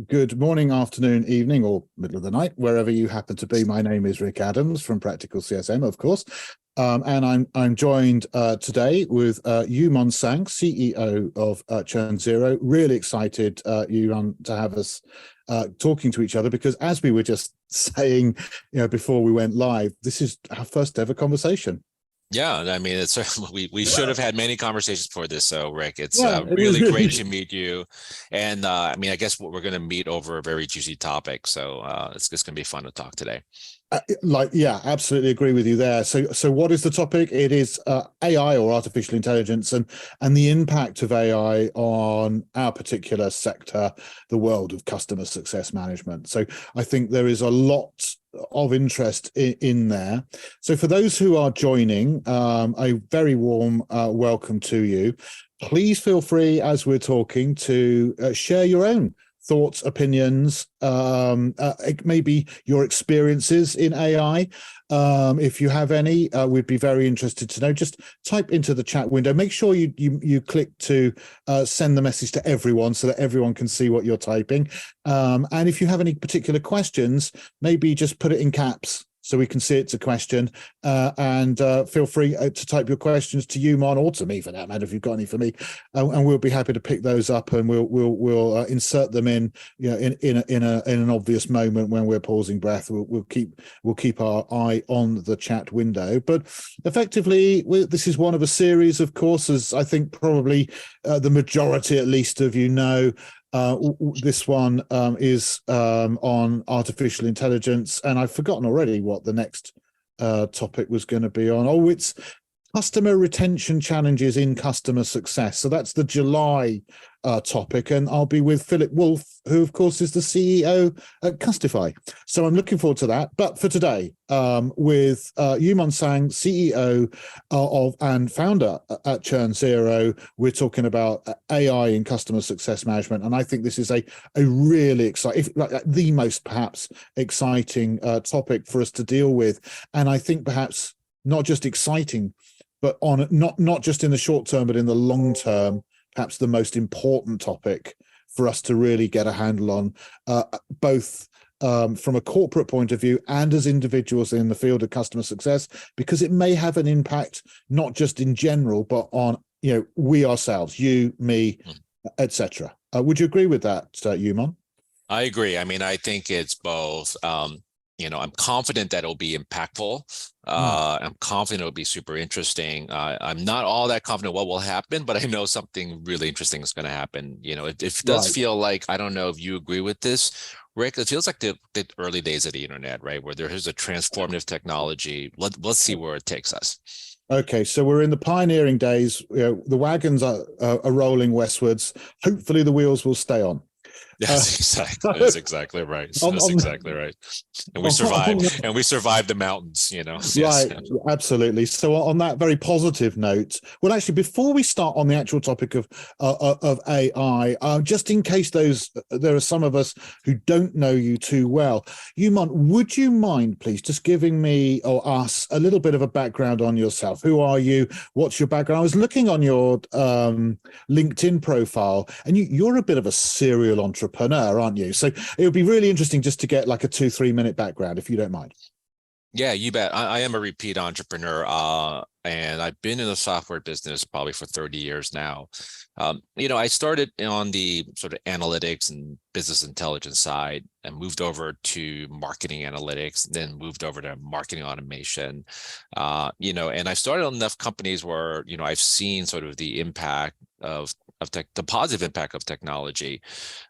Good morning, afternoon, evening, or middle of the night, wherever you happen to be. My name is Rick Adams from Practical CSM, of course, and I'm joined today with You Mon Tsang, CEO of ChurnZero. Really excited, to have us talking to each other, because as we were just saying, before we went live, this is our first ever conversation. Yeah, I mean, it's we should have had many conversations for this. So, Rick, it's Yeah, really great to meet you. And I mean, I guess we're going to meet over a very juicy topic. So it's just going to be fun to talk today. Yeah, absolutely agree with you there. So what is the topic? It is AI, or artificial intelligence, and the impact of AI on our particular sector, the world of customer success management. So I think there is a lot of interest in there. So for those who are joining, a very warm welcome to you. Please feel free, as we're talking, to share your own thoughts, opinions, maybe your experiences in AI. If you have any, we'd be very interested to know. Just type into the chat window. Make sure you click to send the message to everyone so that everyone can see what you're typing. And if you have any particular questions, maybe just put it in caps so we can see it's a question, and feel free to type your questions to you, Mon, or to me for that matter, if you've got any for me, and we'll be happy to pick those up, and we'll insert them in, in an obvious moment when we're pausing breath. We'll keep our eye on the chat window. But effectively, this is one of a series of courses. I think probably the majority, at least, of you know. This one is on artificial intelligence, and I've forgotten already what the next topic was going to be on. Oh, it's customer retention challenges in customer success. So that's the July topic, and I'll be with Philip Wolf, who of course is the CEO at Custify. So I'm looking forward to that. But for today, with You Mon Tsang, CEO of and founder at ChurnZero, we're talking about AI in customer success management, and I think this is a really exciting, the most perhaps exciting topic for us to deal with. And I think perhaps not just exciting, but on not just in the short term, but in the long term, perhaps the most important topic for us to really get a handle on, both from a corporate point of view and as individuals in the field of customer success, because it may have an impact not just in general, but on we ourselves, you, me, etc. Would you agree with that, Umon? I agree. I mean, I think it's both. I'm confident that it'll be impactful. I'm confident it'll be super interesting. I'm not all that confident what will happen, but I know something really interesting is going to happen. It does feel like, I don't know if you agree with this, Rick, it feels like the early days of the internet, right? Where there is a transformative technology. Let's see where it takes us. Okay, so we're in the pioneering days. The wagons are rolling westwards. Hopefully the wheels will stay on. That's exactly right. That's exactly right. And we survived, and we survived the mountains, Yes. Right, absolutely. So on that very positive note, well, actually, before we start on the actual topic of AI, just in case there are some of us who don't know you too well, Umon, would you mind, please, just giving me or us a little bit of a background on yourself? Who are you? What's your background? I was looking on your LinkedIn profile, and you're a bit of a serial entrepreneur, aren't you? So it would be really interesting just to get like a 2-3 minute background, if you don't mind. Yeah, you bet. I am a repeat entrepreneur, and I've been in the software business probably for 30 years now. I started on the sort of analytics and business intelligence side and moved over to marketing analytics, then moved over to marketing automation. And I started on enough companies where, I've seen sort of the impact of the positive impact of technology.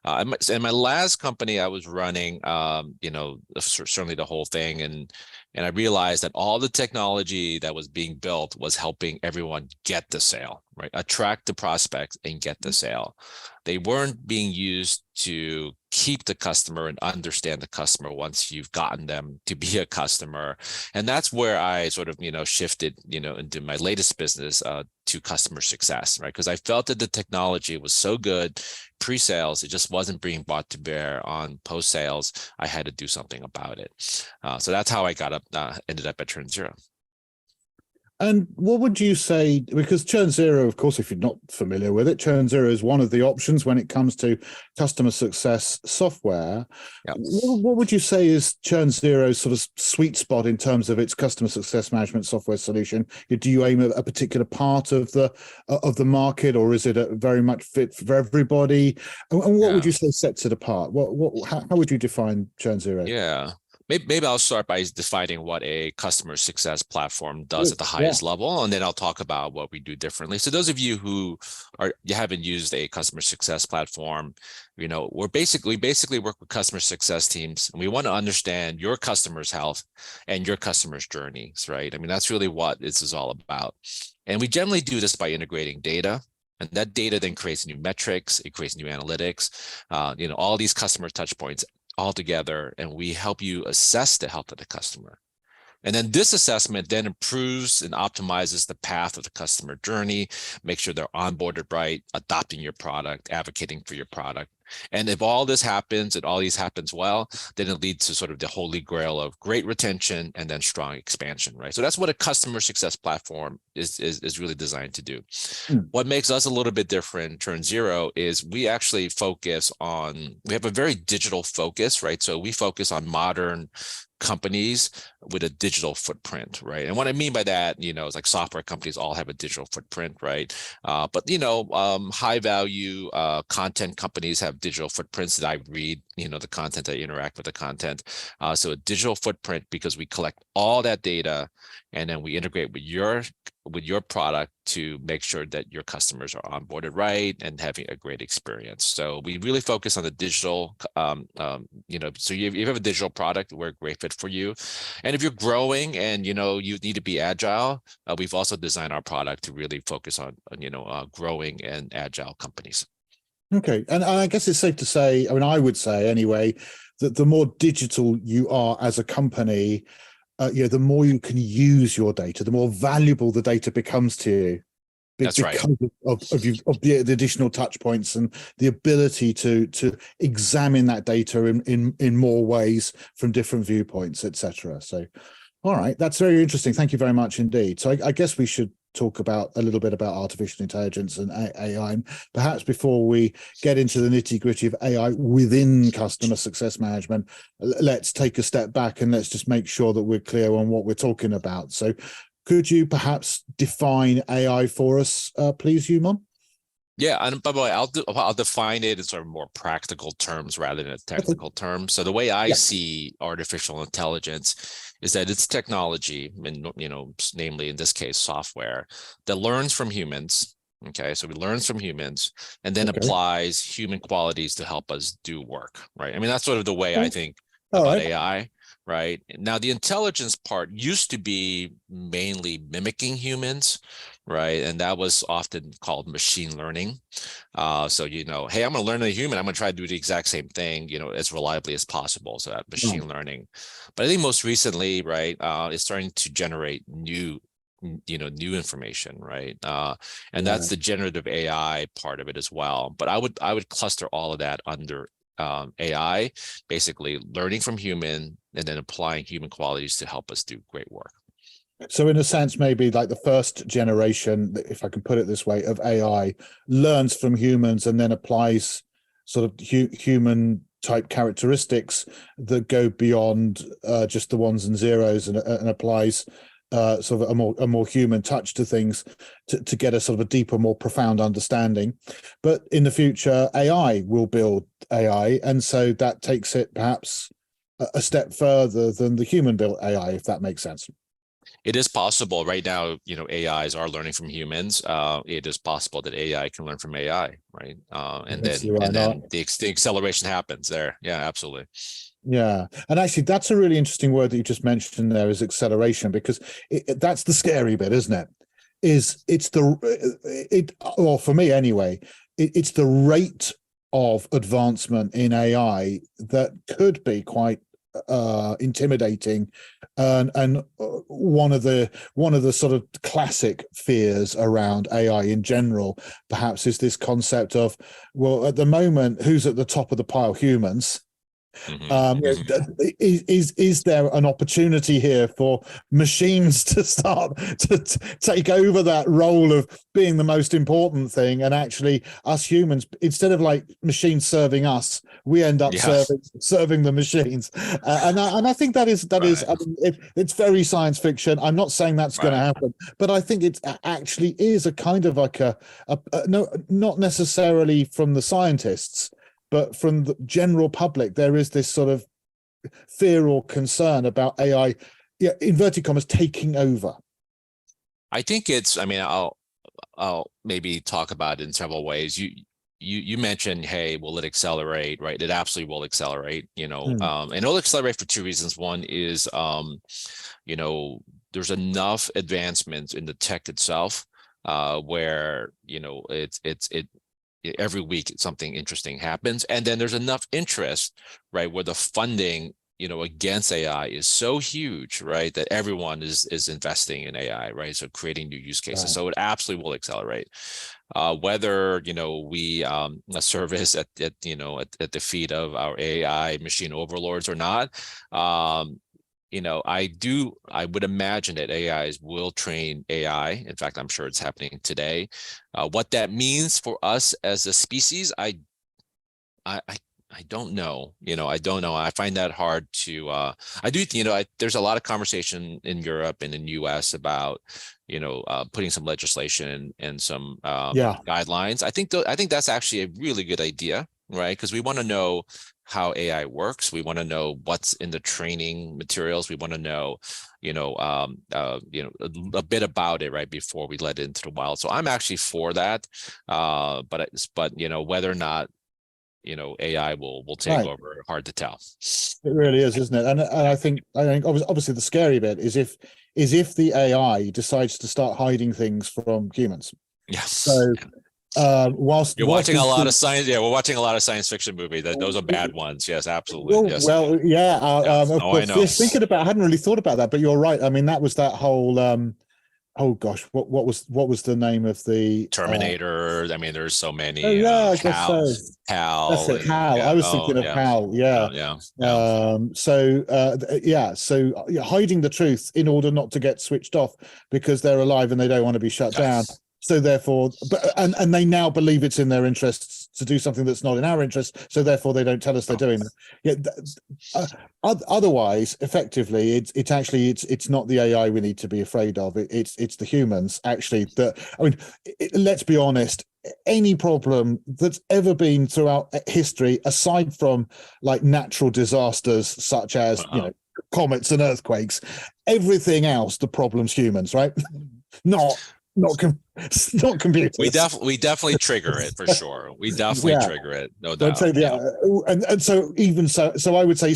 In my last company I was running, certainly the whole thing, and I realized that all the technology that was being built was helping everyone get the sale, right? Attract the prospects and get the sale. They weren't being used to keep the customer and understand the customer once you've gotten them to be a customer. And that's where I sort of, shifted, into my latest business to customer success, right? Because I felt that the technology was so good pre-sales, it just wasn't being brought to bear on post-sales. I had to do something about it. So that's how I ended up at ChurnZero. And what would you say, because ChurnZero, of course, if you're not familiar with it, ChurnZero is one of the options when it comes to customer success software. Yeah. What would you say is ChurnZero's sort of sweet spot in terms of its customer success management software solution? Do you aim at a particular part of the market, or is it a very much fit for everybody? And what would Yeah. you say sets it apart? How would you define ChurnZero? Yeah. Maybe I'll start by defining what a customer success platform does at the Yeah. highest level, and then I'll talk about what we do differently. So those of you who you haven't used a customer success platform, we basically work with customer success teams, and we want to understand your customer's health and your customer's journeys, right? I mean, that's really what this is all about. And we generally do this by integrating data. And that data then creates new metrics, it creates new analytics, all these customer touch points all together, and we help you assess the health of the customer. And then this assessment then improves and optimizes the path of the customer journey, make sure they're onboarded right, adopting your product, advocating for your product. And if all this happens and all these happens well, then it leads to sort of the holy grail of great retention and then strong expansion, right? So that's what a customer success platform is really designed to do. What makes us a little bit different, ChurnZero, is we actually we have a very digital focus, right? So we focus on modern companies with a digital footprint, right? And what I mean by that, is like software companies all have a digital footprint, right? But high value content companies have digital footprints that I read, the content, I interact with the content. So a digital footprint, because we collect all that data and then we integrate with your product to make sure that your customers are onboarded right and having a great experience. So we really focus on the digital, so you have a digital product, we're a great fit for you. And if you're growing and, you need to be agile, we've also designed our product to really focus on growing and agile companies. Okay. And I guess it's safe to say, I mean, I would say anyway, that the more digital you are as a company, the more you can use your data, the more valuable the data becomes to you. That's right. Because of the additional touch points and the ability to examine that data in more ways from different viewpoints, etc. So, all right, that's very interesting. Thank you very much indeed. So I guess we should talk a little bit about artificial intelligence and AI. And perhaps before we get into the nitty-gritty of AI within customer success management, let's take a step back and let's just make sure that we're clear on what we're talking about. So could you perhaps define AI for us, please, You Mon? Yeah, and by the way, I'll define it in sort of more practical terms rather than technical terms. So the way I see artificial intelligence is that it's technology, and namely in this case software, that learns from humans. Okay, so it learns from humans and then applies human qualities to help us do work, right? I mean, that's sort of the way I think about AI. Right now, the intelligence part used to be mainly mimicking humans, right? And that was often called machine learning. So, hey, I'm going to learn a human. I'm going to try to do the exact same thing, as reliably as possible. So that machine learning. But I think most recently, right, it's starting to generate new information, right? And that's the generative AI part of it as well. But I would cluster all of that under AI, basically learning from human and then applying human qualities to help us do great work. So in a sense, maybe like the first generation, if I can put it this way, of AI learns from humans and then applies sort of human type characteristics that go beyond just the ones and zeros and applies sort of a more human touch to things to get a sort of a deeper, more profound understanding. But in the future, AI will build AI, and so that takes it perhaps a step further than the human built AI, if that makes sense. It is possible right now, AIs are learning from humans. It is possible that AI can learn from AI, right? And then the acceleration happens there. Yeah, absolutely. Yeah. And actually, that's a really interesting word that you just mentioned there, is acceleration, because that's the scary bit, isn't it? Well, for me anyway, it's the rate of advancement in AI that could be quite intimidating, and one of the sort of classic fears around AI in general perhaps is this concept of, well, at the moment, who's at the top of the pile? Humans. Is there an opportunity here for machines to start to take over that role of being the most important thing, and actually us humans, instead of like machines serving us, we end up serving the machines? And I think that is I mean, it's very science fiction. I'm not saying that's going to happen, but I think it actually is a kind of like no, not necessarily from the scientists, but from the general public. There is this sort of fear or concern about AI, inverted commas, taking over. I think it's, I mean, I'll maybe talk about it in several ways. You mentioned, hey, will it accelerate? Right? It absolutely will accelerate, and it'll accelerate for two reasons. One is, there's enough advancements in the tech itself, where, every week something interesting happens, and then there's enough interest, right, where the funding against AI is so huge, right, that everyone is investing in AI, right, so creating new use cases. So it absolutely will accelerate. Whether we a service at the feet of our AI machine overlords or not, I would imagine that AIs will train AI. In fact, I'm sure it's happening today. What that means for us as a species, I don't know. I don't know. I find that hard to. I do. There's a lot of conversation in Europe and in US about putting some legislation and some guidelines. I think that's actually a really good idea, right? Because we want to know how AI works. We want to know what's in the training materials. We want to know, a bit about it, right, before we let it into the wild. So I'm actually for that. But whether or not AI will take over, hard to tell. It really is, isn't it? And I think obviously the scary bit is if the AI decides to start hiding things from humans. Yes. So whilst you're watching a lot of science, we're watching a lot of science fiction movies. Those are bad ones. Yes, absolutely. Yes. Well, yeah. Of course, I know. I hadn't really thought about that, but you're right. I mean, that was that whole. Oh gosh, what was the name of the Terminator? I mean, there's so many. Oh yeah, I guess so. HAL. That's it, HAL. I was thinking of HAL. Yeah. So hiding the truth in order not to get switched off because they're alive and they don't want to be shut down. So therefore, and they now believe it's in their interests to do something that's not in our interest. So therefore, they don't tell us they're doing that. Otherwise, effectively, it's not the AI we need to be afraid of. It's the humans actually. Let's be honest. Any problem that's ever been throughout history, aside from like natural disasters such as comets and earthquakes, everything else, the problem's humans, right? Not computers. We definitely trigger it for sure. We definitely trigger it, no doubt. And so I would say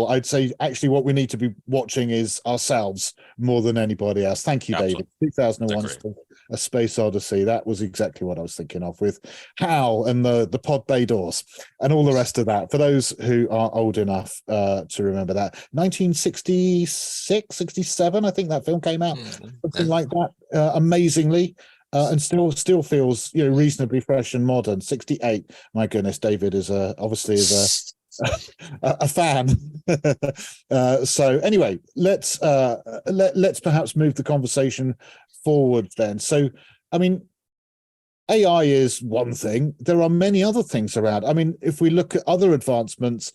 I'd say actually what we need to be watching is ourselves more than anybody else. Thank you, David. 2001, A Space Odyssey. That was exactly what I was thinking of with HAL and the pod bay doors and all the rest of that. For those who are old enough to remember that, 1966, 67, I think that film came out, something like that. Amazingly, and still feels reasonably fresh and modern. 68. My goodness, David is obviously a fan. So anyway, let's perhaps move the conversation forward then. So I mean, AI is one thing. There are many other things around. I mean, if we look at other advancements,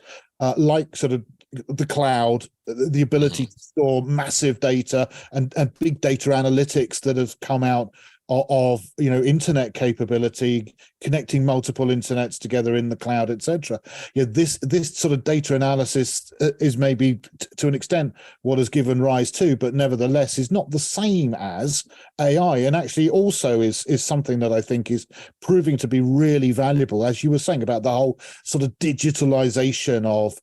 like sort of the cloud, the ability to store massive data and big data analytics that have come out of internet capability, connecting multiple internets together in the cloud, etc. This sort of data analysis is maybe to an extent what has given rise to, but nevertheless is not the same as AI, and actually also is something that I think is proving to be really valuable, as you were saying about the whole sort of digitalization of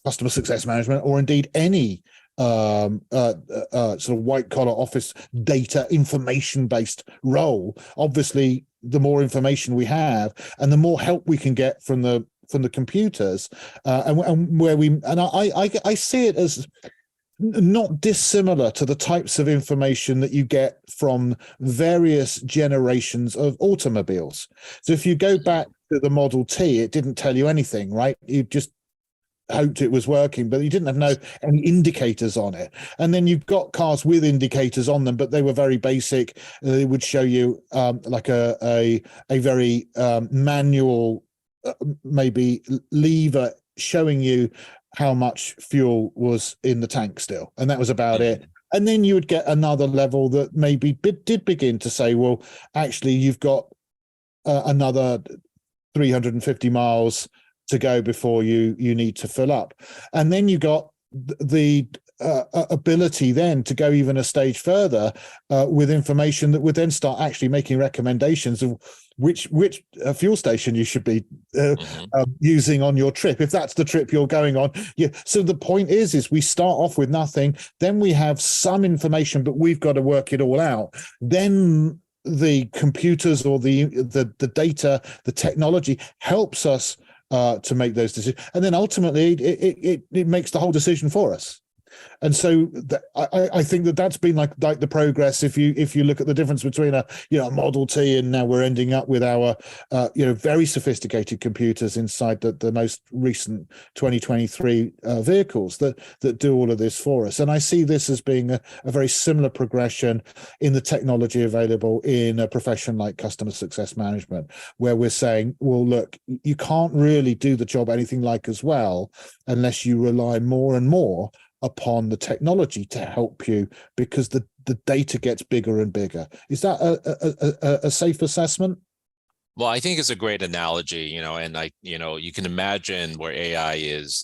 customer success management, or indeed any sort of white collar office data information based role. Obviously, the more information we have and the more help we can get from the computers, and where I see it as not dissimilar to the types of information that you get from various generations of automobiles. So if you go back to the Model T, it didn't tell you anything, right? You just hoped it was working, but you didn't have any indicators on it. And then you've got cars with indicators on them, but they were very basic. They would show you like a very manual, maybe lever showing you how much fuel was in the tank still, and that was about it. And then you would get another level that maybe did begin to say, well, actually, you've got another 350 miles to go before you need to fill up. And then you got the ability then to go even a stage further with information that would then start actually making recommendations of which fuel station you should be using on your trip, if that's the trip you're going on. Yeah. So the point is we start off with nothing, then we have some information, but we've got to work it all out. Then the computers or the data, the technology helps us to make those decisions, and then ultimately it makes the whole decision for us. And so I think that's been like the progress. If you look at the difference between a Model T and now we're ending up with our very sophisticated computers inside the most recent 2023 vehicles that do all of this for us. And I see this as being a very similar progression in the technology available in a profession like customer success management, where we're saying, well, look, you can't really do the job anything like as well unless you rely more and more upon the technology to help you, because the data gets bigger and bigger. Is that a safe assessment? Well, I think it's a great analogy, and you can imagine where AI is,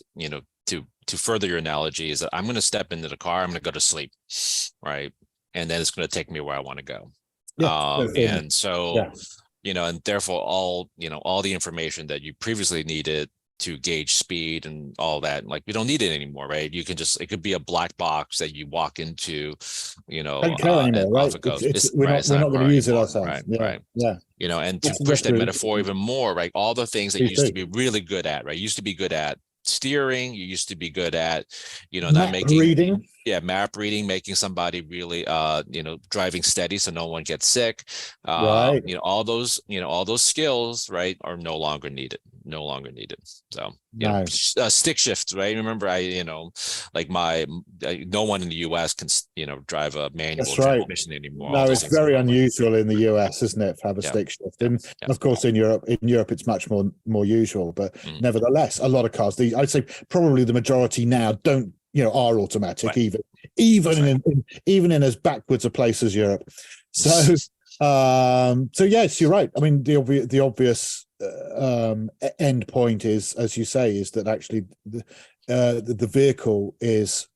to further your analogy, is that I'm going to step into the car, I'm going to go to sleep, right? And then it's going to take me where I want to go. Yeah, and so, and therefore all the information that you previously needed to gauge speed and all that, like, we don't need it anymore, right? You can just, it could be a black box that you walk into, don't care anymore, right? We're not going to use it ourselves. Right. And to push that metaphor even more, right? All the things that you used to be really good at, right? You used to be good at steering, you used to be good at, map reading. Map reading, making somebody really, driving steady so no one gets sick. Right. All those skills, right, are no longer needed. So, stick shifts, right? Remember, no one in the US can, drive a manual transmission anymore. No, it's very unusual in the US, isn't it, to have a stick shift? And of course, in Europe, it's much more usual. But nevertheless, a lot of cars, I'd say probably the majority now don't, are automatic, right. even in as backwards a place as Europe. So, yes, you're right. I mean, the obvious end point is, as you say, is that actually the vehicle is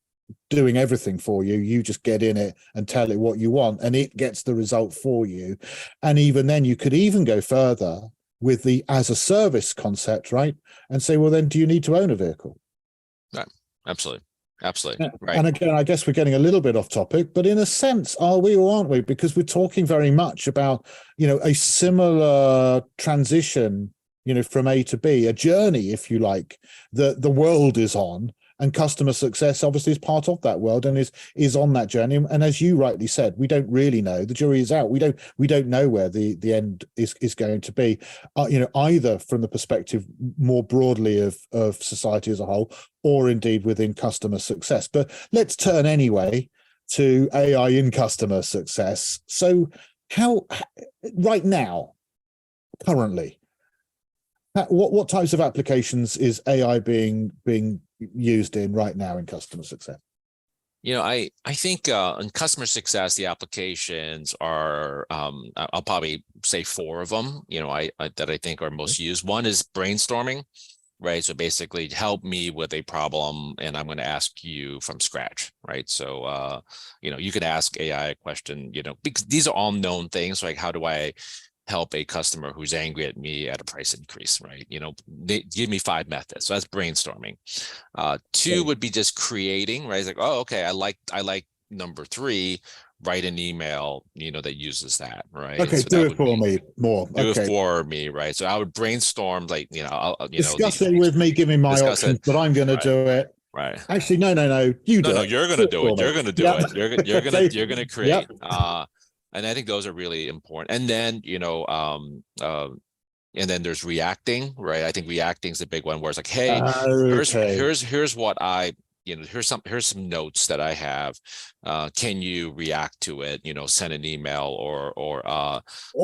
doing everything for you. You just get in it and tell it what you want, and it gets the result for you. And even then, you could even go further with the as a service concept, right? And say, well, then do you need to own a vehicle? Right. Absolutely. Right. And again, I guess we're getting a little bit off topic, but in a sense, are we or aren't we? Because we're talking very much about, a similar transition, from A to B, a journey, if you like, that the world is on, and customer success obviously is part of that world and is on that journey. And as you rightly said, we don't really know. The jury is out. We don't know where the end is going to be, either from the perspective more broadly of society as a whole, or indeed within customer success. But let's turn anyway to AI in customer success. So how, right now, currently, what types of applications is AI being used in right now in customer success? I think in customer success, the applications are, I'll probably say 4 of them, that I think are most used. One is brainstorming, right? So basically help me with a problem and I'm going to ask you from scratch, right? So, you could ask AI a question, because these are all known things, like how do I help a customer who's angry at me at a price increase, right? They give me 5 methods. So that's brainstorming. 2 would be just creating, right? It's like, oh, okay, I like number 3, write an email, that uses that, right? Okay, so do it for me more. Do it for me, right? So I would brainstorm, like, discuss it with me, give me my options, but I'm going to do it. Right. Actually, no, you do it. No, you're going to do it. You're going to do it. You're going to create. Yep. And I think those are really important. And then, And then there's reacting, right? I think reacting is the big one where it's like, hey, Okay. here's what I, here's some notes that I have. Can you react to it? Send an email Or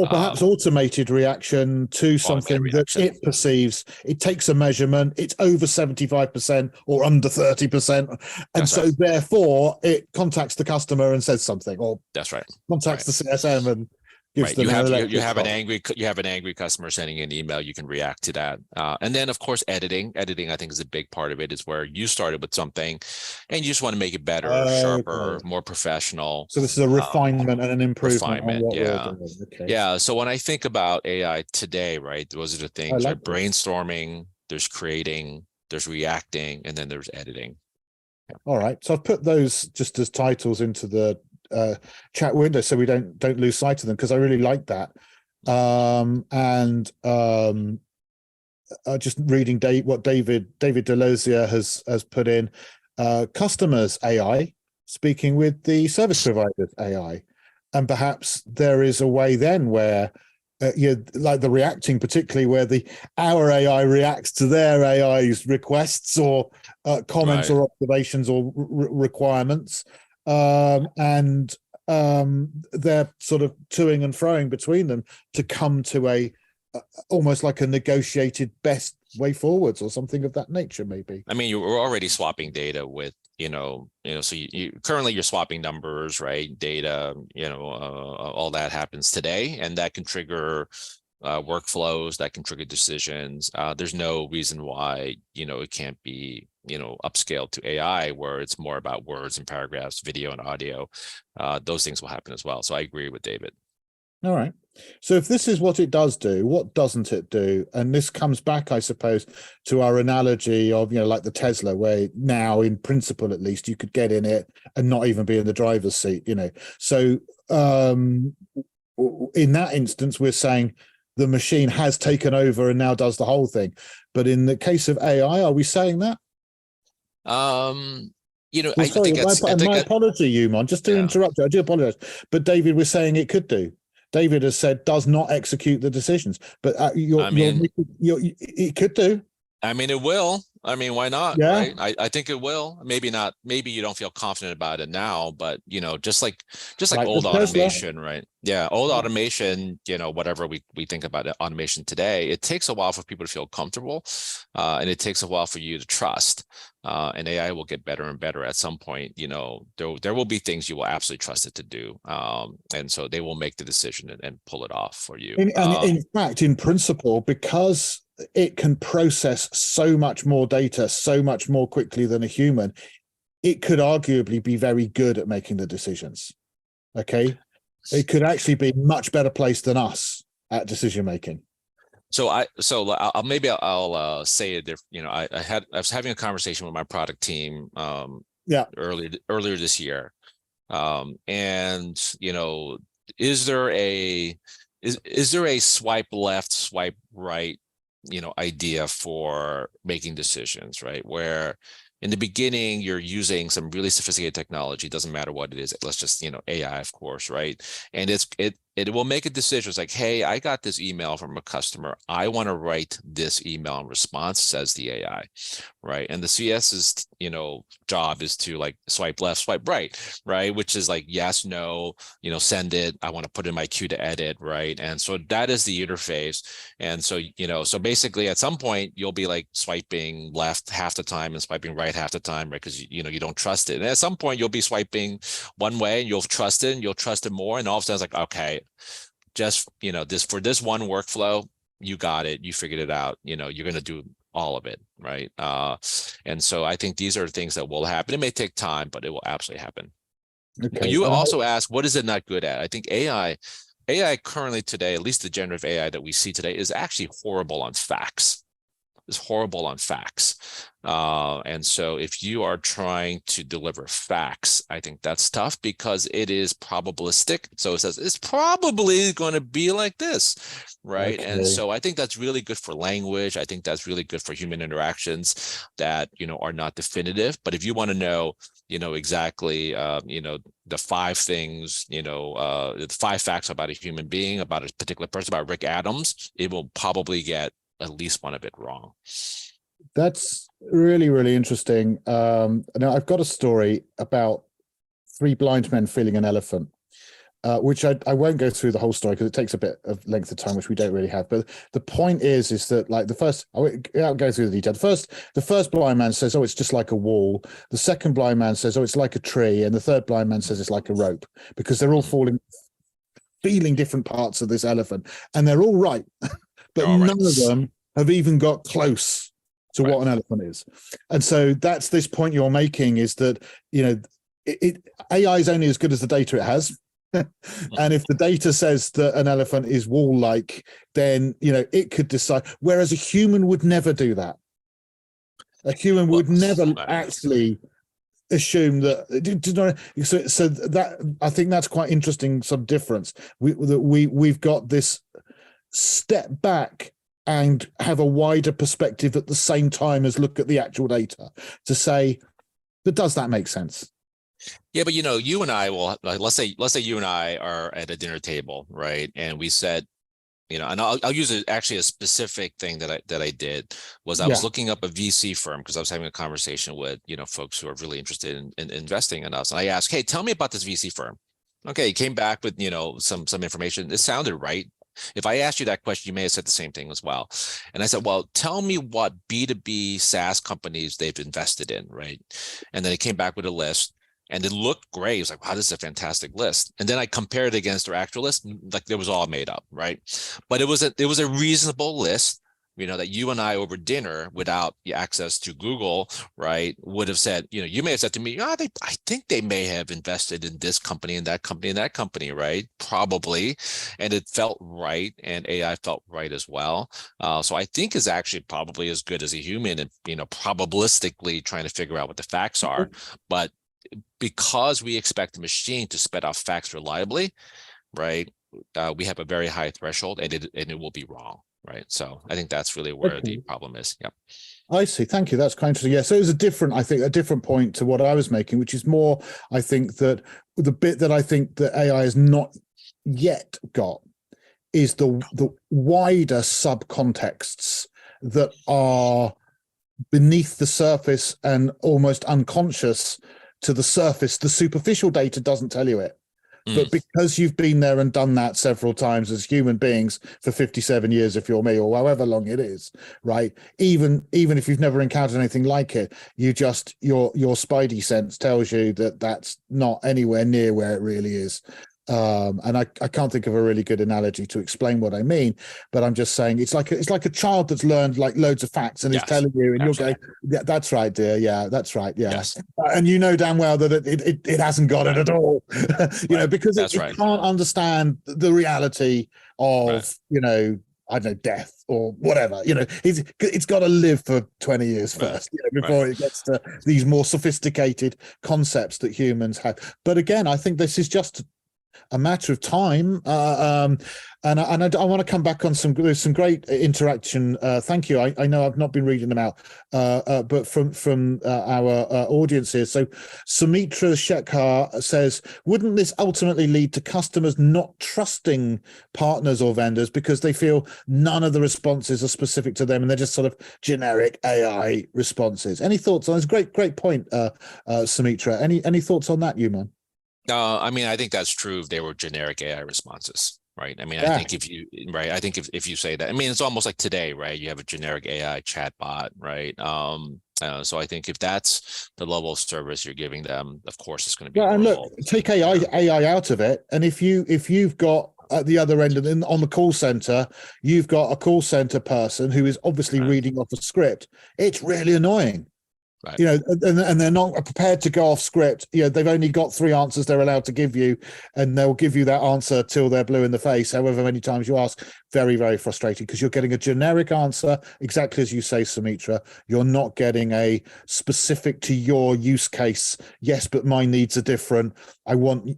perhaps automated reaction to automated something that reaction. it perceives. It takes a measurement, it's over 75% or under 30%. And That's so right. therefore it contacts the customer and says something, or That's right. contacts Right. the CSM and gives Right. them an You electric have an shock. angry customer sending an email. You can react to that. And then of course editing I think is a big part of it, is where you started with something and you just want to make it better, sharper, Okay. more professional. So this is a refinement and an improvement on Refinement. what we're Yeah. doing. Okay. Yeah. So when I think about AI today, right, those are the I things, right? like this. Brainstorming, there's creating, there's reacting, and then there's editing. All right. So I've put those just as titles into the chat window so we don't lose sight of them, because I really like that. Just reading what David Delosier has put in, customers AI speaking with the service providers AI, and perhaps there is a way then where like the reacting, particularly where our AI reacts to their AI's requests or comments Right. or observations or requirements, and they're sort of toing and froing between them to come to a almost like a negotiated best way forwards or something of that nature, maybe. I mean, you're already swapping data with, so you currently you're swapping numbers, right? Data, all that happens today, and that can trigger workflows, that can trigger decisions. There's no reason why, it can't be, upscaled to AI, where it's more about words and paragraphs, video and audio. Those things will happen as well. So I agree with David. All right. So if this is what it does do, what doesn't it do? And this comes back, I suppose, to our analogy of, like the Tesla, where now in principle, at least, you could get in it and not even be in the driver's seat, So in that instance, we're saying the machine has taken over and now does the whole thing. But in the case of AI, are we saying that? I Sorry, think my apology, You Mon, just to yeah. interrupt you. I do apologize. But David was saying it could do. David has said does not execute the decisions, but it could do. I mean, it will. I mean, why not? Yeah. Right. I think it will. Maybe not. Maybe you don't feel confident about it now, but just like old automation, right? Yeah. Old automation, whatever we think about automation today, it takes a while for people to feel comfortable. And it takes a while for you to trust. And AI will get better and better at some point. There will be things you will absolutely trust it to do. And so they will make the decision and pull it off for you. And in fact, in principle, because it can process so much more data so much more quickly than a human, it could arguably be very good at making the decisions. Okay. It could actually be much better placed than us at decision making. So I'll say it. I was having a conversation with my product team earlier this year, and is there a swipe left, swipe right, idea for making decisions, right? Where in the beginning you're using some really sophisticated technology, doesn't matter what it is, let's just AI, of course, right? And it will make a decision. It's like, hey, I got this email from a customer, I want to write this email in response, says the AI, right? And the CS's job is to like swipe left, swipe right, which is like yes, no, send it, I want to put in my queue to edit, right? And so that is the interface. And so so basically at some point you'll be like swiping left half the time and swiping right half the time, right? Because you don't trust it. And at some point you'll be swiping one way and you'll trust it, and you'll trust it more, and all of a sudden it's like, okay, just this one workflow, you got it, you figured it out, you're going to do all of it, right? And so I think these are things that will happen. It may take time, but it will absolutely happen. Okay. You also asked, what is it not good at? I think AI currently today, at least the generative AI that we see today, is actually horrible on facts. is horrible on facts. And so if you are trying to deliver facts, I think that's tough because it is probabilistic. So it says it's probably going to be like this, right? Okay. And so I think that's really good for language. I think that's really good for human interactions that, are not definitive. But if you want to know, exactly, the 5 things, the 5 facts about a human being, about a particular person, about Rick Adams, it will probably get at least one of it wrong. That's really, really interesting. Now I've got a story about 3 blind men feeling an elephant, which I won't go through the whole story because it takes a bit of length of time, which we don't really have. But the point is that like the first, I'll go through the detail. The first blind man says, "Oh, it's just like a wall." The second blind man says, "Oh, it's like a tree," and the third blind man says, "It's like a rope," because they're all feeling different parts of this elephant, and they're all right, but none of them have even got close to what an elephant is. And so that's this point you're making, is that AI is only as good as the data it has. And if the data says that an elephant is wall-like, then it could decide, whereas a human would never do that. A human would never actually assume that. So that, I think that's quite interesting, some difference. We've got this step back and have a wider perspective at the same time as look at the actual data to say, but does that make sense? Yeah, but you and I will, like, let's say you and I are at a dinner table, right? And we said, and I'll use actually a specific thing that I did was I was looking up a VC firm because I was having a conversation with, folks who are really interested in investing in us. And I asked, "Hey, tell me about this VC firm." Okay, he came back with, some information. It sounded right. If I asked you that question, you may have said the same thing as well. And I said, "Well, tell me what B2B SaaS companies they've invested in," right? And then he came back with a list. And it looked great. It was like, wow, this is a fantastic list. And then I compared it against their actual list, like it was all made up, right? But it was a reasonable list, that you and I over dinner without the access to Google, right, would have said, you may have said to me, I think they may have invested in this company and that company and that company, right? Probably. And it felt right. And AI felt right as well. So I think is actually probably as good as a human and, probabilistically trying to figure out what the facts are. But because we expect the machine to spit out facts reliably, right? We have a very high threshold, and it will be wrong, right? So I think that's really where the problem is. Yeah. I see. Thank you. That's quite interesting. Yeah. So it was a different point to what I was making, which is more, I think that the bit that I think that AI has not yet got is the wider subcontexts that are beneath the surface and almost unconscious to the surface. The superficial data doesn't tell you it. But because you've been there and done that several times as human beings for 57 years, if you're me, or however long it is, right? Even if you've never encountered anything like it, your spidey sense tells you that that's not anywhere near where it really is. And I can't think of a really good analogy to explain what I mean, but I'm just saying it's like a child that's learned like loads of facts and is telling you, and you'll go, "Yeah, that's right, dear. Yeah, that's right. Yeah." Yes. And damn well that it hasn't got it at all, because it can't understand the reality of I don't know, death or whatever. It's got to live for 20 years first before it gets to these more sophisticated concepts that humans have. But again, I think this is just a matter of time, and I want to come back on some great interaction. Thank you. I know I've not been reading them out, but from our audience here. So Sumitra Shekhar says, wouldn't this ultimately lead to customers not trusting partners or vendors because they feel none of the responses are specific to them and they're just sort of generic AI responses? Any thoughts on this? Great point, Sumitra. Any thoughts on that, You Mon? I mean, I think that's true if they were generic AI responses, right? I mean, I think if you say that, I mean, it's almost like today, right? You have a generic AI chatbot, right? So I think if that's the level of service you're giving them, of course, it's going to be. Yeah, and look, take AI out of it, and if you've got at the other end and on the call center, you've got a call center person who is obviously reading off a script. It's really annoying. Right. you know, and they're not prepared to go off script. You know, they've only got 3 answers they're allowed to give you, and they'll give you that answer till they're blue in the face, however many times you ask. Very, very frustrating, because you're getting a generic answer, exactly as you say, Sumitra. You're not getting a specific to your use case. Yes, but my needs are different. I want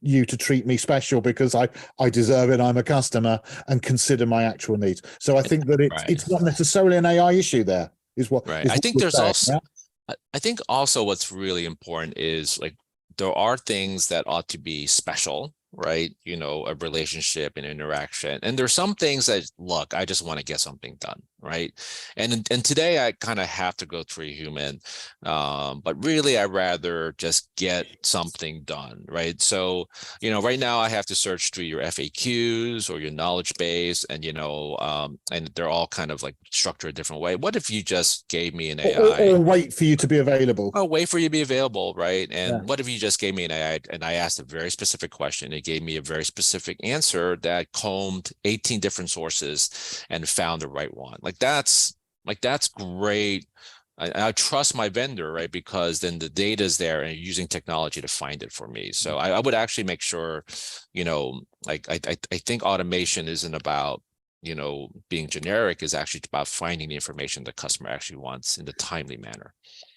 you to treat me special because I deserve it. I'm a customer, and consider my actual needs. So I think that Right. it's not necessarily an AI issue there. Right. I think there's also, I think also what's really important is like there are things that ought to be special, right? You know, a relationship and interaction. And there's some things that, look, I just want to get something done, right? And today I kind of have to go through a human, but really I'd rather just get something done, right? So, you know, right now I have to search through your FAQs or your knowledge base, and and they're all kind of like structured a different way. What if you just gave me an AI? Or wait for you to be available. Oh, wait for you to be available, right? And Yeah. what if you just gave me an AI and I asked a very specific question? It gave me a very specific answer that combed 18 different sources and found the right one. Like that's great. I trust my vendor, right? Because then the data is there and using technology to find it for me. So I would actually make sure, you know, like I think automation isn't about, you know, being generic, is actually about finding the information the customer actually wants in a timely manner.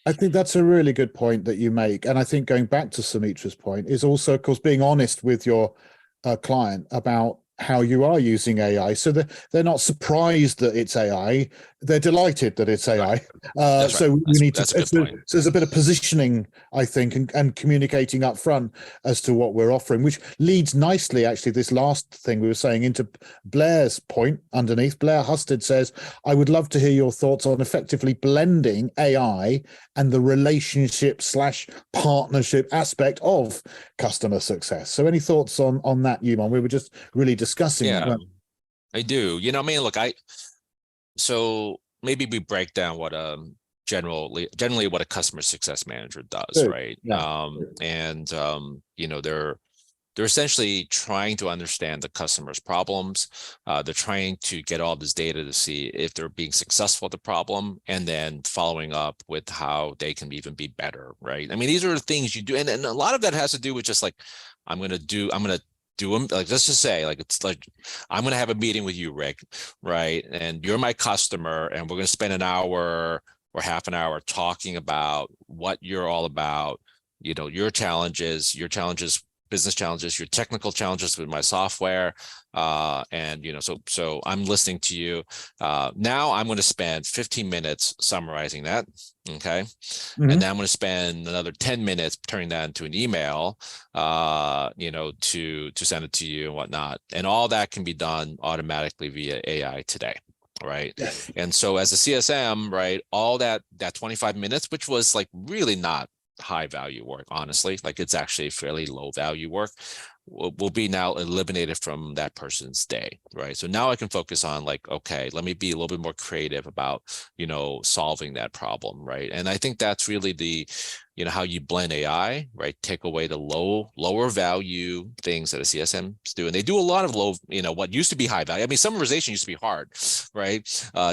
I think that's a really good point that you make. And I think going back to Sumitra's point is also, of course, being honest with your client about how you are using AI, so that they're not surprised that it's AI, they're delighted that it's AI. Right. So we need to, that's a good point. so there's a bit of positioning, I think, and communicating up front as to what we're offering, which leads nicely, actually, this last thing we were saying, into Blair's point underneath. Blair Husted says, I would love to hear your thoughts on effectively blending AI and the relationship / partnership aspect of customer success. So any thoughts on that, You Mon? We were just really discussing that. I do. You know, I mean, look, so maybe we break down what generally what a customer success manager does, right? Yeah. You know, they're essentially trying to understand the customer's problems. They're trying to get all this data to see if they're being successful at the problem, and then following up with how they can even be better, right? I mean, these are the things you do. And a lot of that has to do with just like, I'm going to do them. Like, let's just say, like, it's like, I'm going to have a meeting with you, Rick, right? And you're my customer, and we're going to spend an hour or half an hour talking about what you're all about, you know, your challenges, business challenges, your technical challenges with my software. And, you know, so I'm listening to you. Now I'm going to spend 15 minutes summarizing that. Okay. Mm-hmm. And then I'm going to spend another 10 minutes turning that into an email, you know, to send it to you and whatnot. And all that can be done automatically via AI today. Right. Yes. And so as a CSM, right, all that 25 minutes, which was like really not high value work, honestly, like it's actually fairly low value work, will be now eliminated from that person's day, right? So now I can focus on like, okay, let me be a little bit more creative about, you know, solving that problem, right? And I think that's really the, you know, how you blend AI, right? Take away the lower value things that a CSMs do. And they do a lot of low, you know, what used to be high value. I mean, summarization used to be hard, right?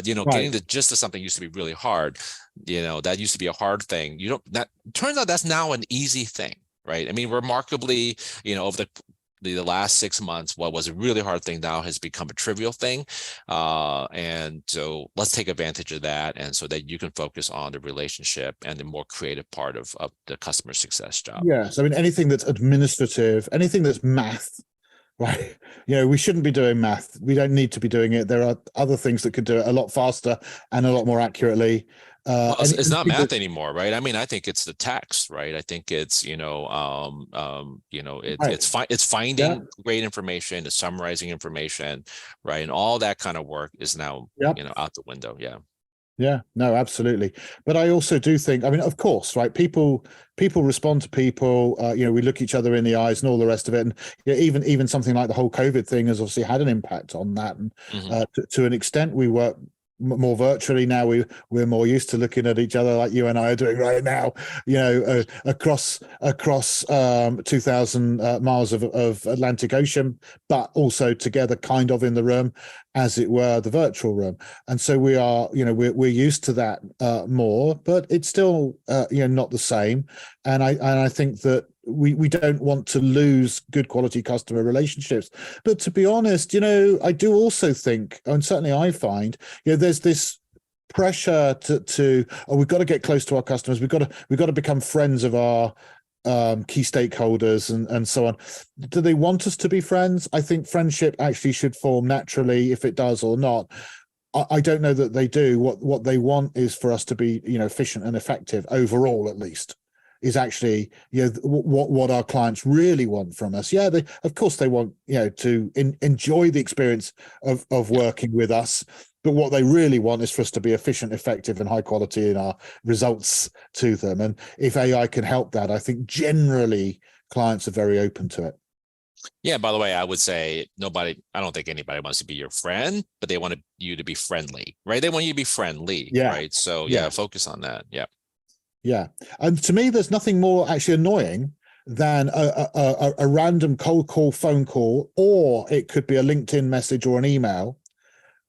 You know, getting the gist of something used to be really hard. You know, that used to be a hard thing. That turns out that's now an easy thing, right? I mean, remarkably, you know, over the last 6 months, what was a really hard thing now has become a trivial thing. And so let's take advantage of that, and so that you can focus on the relationship and the more creative part of the customer success job. Yes, I mean, anything that's administrative, anything that's math, right? You know, we shouldn't be doing math. We don't need to be doing it. There are other things that could do it a lot faster and a lot more accurately. Well, it's not math anymore, right? I mean, I think it's the text, right? I think it's, you know, it's finding great information, it's summarizing information, right? And all that kind of work is now, you know, out the window. Yeah. Yeah, no, absolutely. But I also do think, I mean, of course, right? People respond to people. You know, we look each other in the eyes and all the rest of it. And you know, even something like the whole COVID thing has obviously had an impact on that. And to an extent, we work more virtually now. We're more used to looking at each other like you and I are doing right now, across 2,000 miles of Atlantic Ocean, but also together kind of in the room, as it were, the virtual room. And so we are, we're used to that more, but it's still not the same. And I think that we don't want to lose good quality customer relationships. But to be honest, I do also think, and certainly I find, there's this pressure to we've got to get close to our customers. We've got to become friends of our key stakeholders and so on. Do they want us to be friends? I think friendship actually should form naturally, if it does or not. I don't know that they do. What they want is for us to be, efficient and effective overall, at least. Is actually what our clients really want from us. Yeah, of course they want to enjoy the experience of working with us, but what they really want is for us to be efficient, effective, and high quality in our results to them. And if AI can help that, I think generally clients are very open to it. Yeah, by the way, I would say I don't think anybody wants to be your friend, but they want you to be friendly, right? They want you to be friendly, right? So yeah, focus on that. Yeah. Yeah. And to me, there's nothing more actually annoying than a random cold call, phone call, or it could be a LinkedIn message or an email.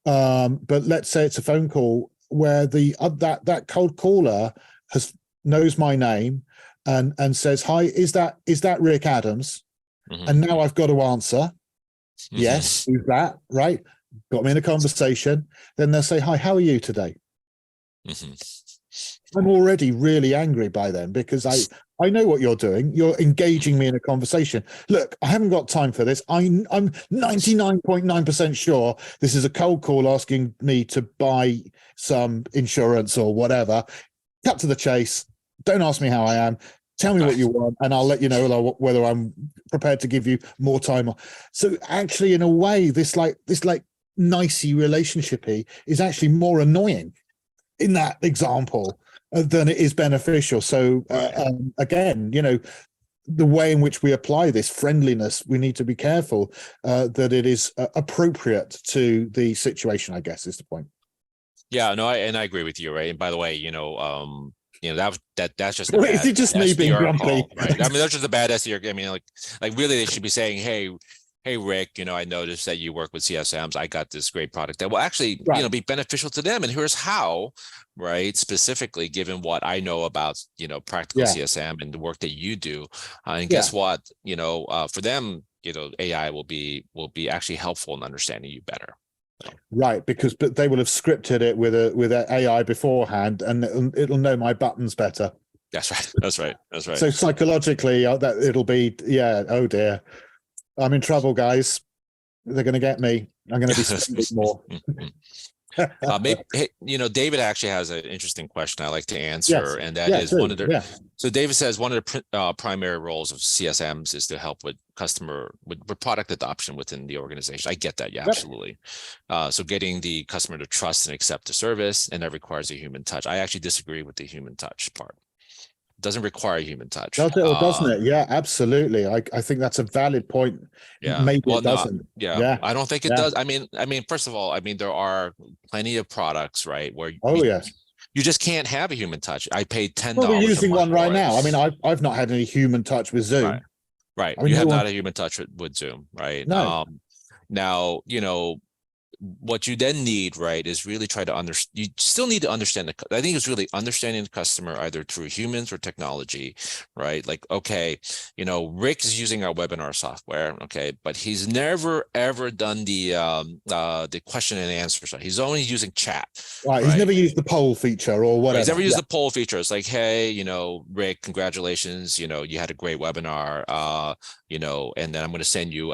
But let's say it's a phone call where that cold caller knows my name and says, "Hi, is that Rick Adams?" Mm-hmm. And now I've got to answer. Mm-hmm. Yes, who's that? Right. Got me in a conversation. Then they'll say, "Hi, how are you today?" Mm-hmm. I'm already really angry by then because I know what you're doing. You're engaging me in a conversation. Look, I haven't got time for this. I'm 99.9% sure this is a cold call asking me to buy some insurance or whatever. Cut to the chase. Don't ask me how I am. Tell me what you want, and I'll let you know whether I'm prepared to give you more time. So actually, in a way, this nicey relationshipy is actually more annoying in that example than it is beneficial. So again, the way in which we apply this friendliness, we need to be careful that it is appropriate to the situation, I guess, is the point. Yeah, no, I agree with you, right? And by the way, that's just is it just me being grumpy? Call, right? I mean, that's just a bad SDR. I mean, like really, they should be saying, hey, Rick, I noticed that you work with CSMs. I got this great product that will actually, be beneficial to them. And here's how, right? Specifically, given what I know about, practical CSM and the work that you do. And guess what? For them, AI will be actually helpful in understanding you better. Right, but they will have scripted it with a AI beforehand, and it'll know my buttons better. That's right. So psychologically, that it'll be oh dear, I'm in trouble, guys. They're going to get me. I'm going to be spending more. Maybe, David actually has an interesting question I like to answer, and that is one of the. So David says one of the primary roles of CSMs is to help with with product adoption within the organization. I get that, absolutely. So getting the customer to trust and accept the service, and that requires a human touch. I actually disagree with the human touch part. It doesn't require human touch. Does it or doesn't it? Yeah, absolutely. I think that's a valid point. Yeah. Maybe it doesn't. I don't think it does. I mean, first of all, there are plenty of products, right, where you just can't have a human touch. I paid $10. Well, we're using one right now. I mean, I've not had any human touch with Zoom. Right. You have not a human touch with Zoom, right? No. Now, what you then need, right, is really try to understand. You still need to understand I think it's really understanding the customer either through humans or technology, right? Like, okay, Rick is using our webinar software, okay, but he's never ever done the question and answer stuff. He's only using chat. Right. He's never used the poll feature or whatever. He's never used the poll feature. It's like, hey, Rick, congratulations. You had a great webinar. And then I'm going to send you